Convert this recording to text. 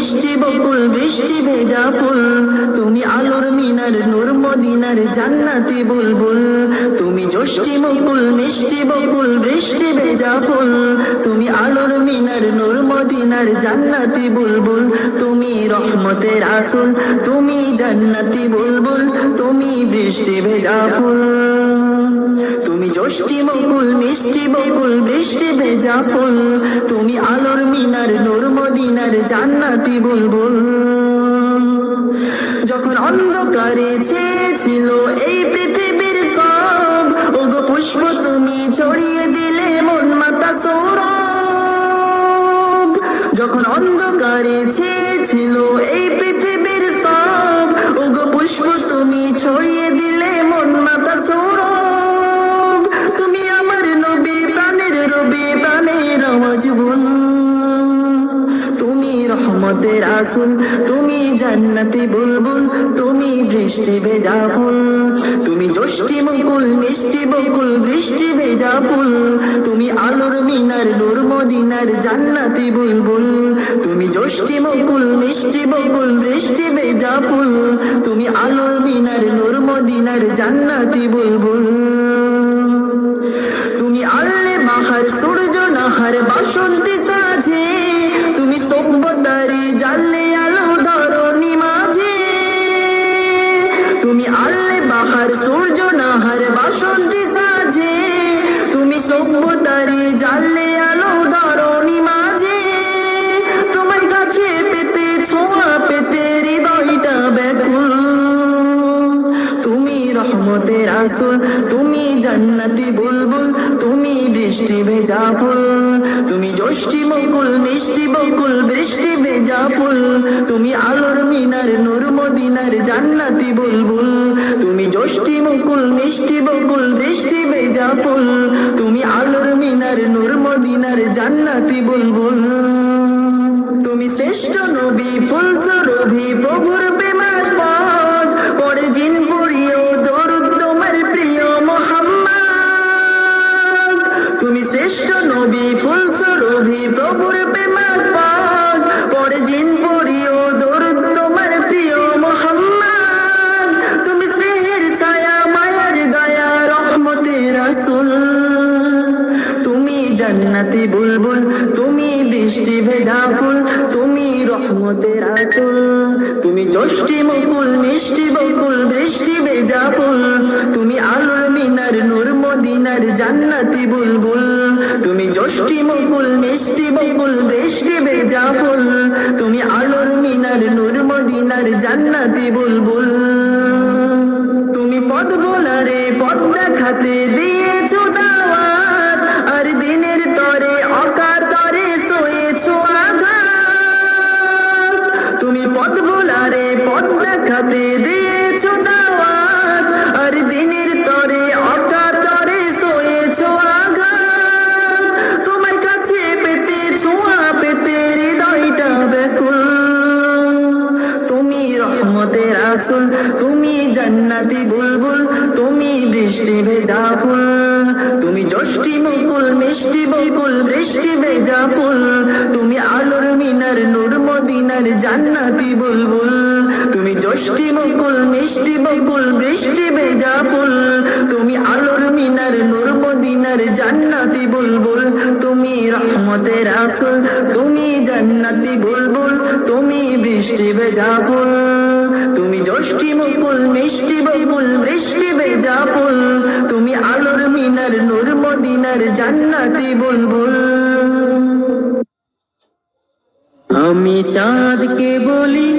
মিষ্টি বকুল বৃষ্টি ভেজা ফুল, তুমি আলোর মিনার নূর মদিনার জান্নাতি বুলবুল। তুমি যষ্টি মুকুল মিষ্টি বকুল বৃষ্টি ভেজা ফুল, তুমি আলোর মিনার নূর মদিনার জান্নাতি বুলবুল। তুমি রহমতের আসল, তুমি জান্নাতি বুলবুল, তুমি বৃষ্টি ভেজা ফুল। তুমি যষ্টি মুকুল মিষ্টি বকুল বৃষ্টি ভেজা ফুল, তুমি আলোর মিনার নূর মদিনার জান্নাতি বুলবুল। যখন অন্ধকারে ছেয়েছিল এই পৃথিবীর সব, ওগো পুষ্প তুমি ছড়িয়ে দিলে মন মাতা সৌরভ। যখন অন্ধকারে ছেয়েছিল এই পৃথিবীর সব, ওগো পুষ্প তুমি ছড়িয়ে দিলে মন মাতা সৌরভ। তুমি আমার নবী প্রাণের রবি প্রাণের আওয়াজ বল, তুমি রহমতের আসল, তুমি জান্নাতি বুলবুল, তুমি বৃষ্টি ভেজা ফুল। তুমি যষ্টি মুকুল মিষ্টি বকুল বৃষ্টি ভেজা ফুল, তুমি আলোর মিনার নূর মদিনার জান্নাতি বুলবুল। তুমি যষ্টি মুকুল মিষ্টি বকুল বৃষ্টি ভেজা ফুল, তুমি আলোর মিনার নূর মদিনার জান্নাতি বুলবুল। তুমি আল্লে বাহার সূর্য নাহার বাসন্তী সাজে, তুমি সভ্যতারি জানলে আলো ধরণী মাঝে। তুমি আল্লে বাহার সূর্য নাহার বাসন্তী সাজে, তুমি সভ্যতারি জানলে আলো ধরণী মাঝে। তোমার কাছে পেতে ছোঁয়া পেতে হৃদয়টা ব্যাকুল, তুমি রহমতের আসল, তুমি জান্নাতি বুলবুল, তুমি বৃষ্টি ভেজা ফুল। তুমি যষ্টি মুকুল মিষ্টি বকুল বৃষ্টি ভেজা ফুল, তুমি আলোর মিনার নূর মদিনার জান্নাতি বুলবুল। তুমি যষ্টি মুকুল মিষ্টি বকুল বৃষ্টি ভেজা ফুল, তুমি আলোর মিনার নূর মদিনার জান্নাতি বুলবুল। তুমি শ্রেষ্ঠ নবী ফুল সুরভি প্রভুর প্রেমার পথ, পরে জিন পড়িও দরুদ তোমার প্রিয় মুহাম্মদ। তুমি শ্রেষ্ঠ নবী ফুল সুরভি প্রভুর প্রেমার পথ, পরে জিন পড়িও দরুদ তোমার প্রিয় মুহাম্মদ। তুমি স্নেহের ছায়া মায়ার দয়া রহমতের রাসূল, তুমি জান্নাতি বুলবুল, তুমি বৃষ্টি ভেজা ফুল, তুমি রহমতের আসল। তুমি যষ্টি মুকুল মিষ্টি বকুল বৃষ্টি ভেজা ফুল, তুমি আলোর মিনার নূর মদিনার জান্নাতি বুলবুল। তুমি যষ্টি মুকুল মিষ্টি বকুল বৃষ্টি ভেজা ফুল, তুমি আলোর মিনার নূর মদিনার জান্নাতি বুলবুল। তুমি পথ ভোলারে পথ দেখাতে দিয়েছো দাওয়াত, আর দিনের তরে অকার তরে সয়েছো আঘাত। তুমি পথ ভোলারে পথ দেখাতে দিয়েছো দাওয়াত, আর দিনের তরে অকার তরে সয়েছো আঘাত। তোমার কাছে পেতে ছোঁয়া পেতে হৃদয়টা ব্যাকুল, তুমি রহমতের আসল, তুমি জান্নাতি বুলবুল, তুমি বৃষ্টি ভেজা ফুল। তুমি যষ্টি মুকুল মিষ্টি বকুল বৃষ্টি ভেজা ফুল, তুমি আলোর মিনার নূর মদিনার জান্নাতি বুলবুল। তুমি যষ্টি মুকুল মিষ্টি বকুল বৃষ্টি ভেজা ফুল, তুমি আলোর মিনার নূর মদিনার জান্নাতি বুলবুল। তুমি রহমতের আসল, তুমি জান্নাতি বুলবুল, তুমি বৃষ্টি ভেজা ফুল। তুমি যষ্টি মুকুল মিষ্টি বকুল বৃষ্টি ভেজা ফুল, তুমি আলোর মিনার নূর মদিনার জান্নাতি বুলবুল। আমি চাঁদকে বলি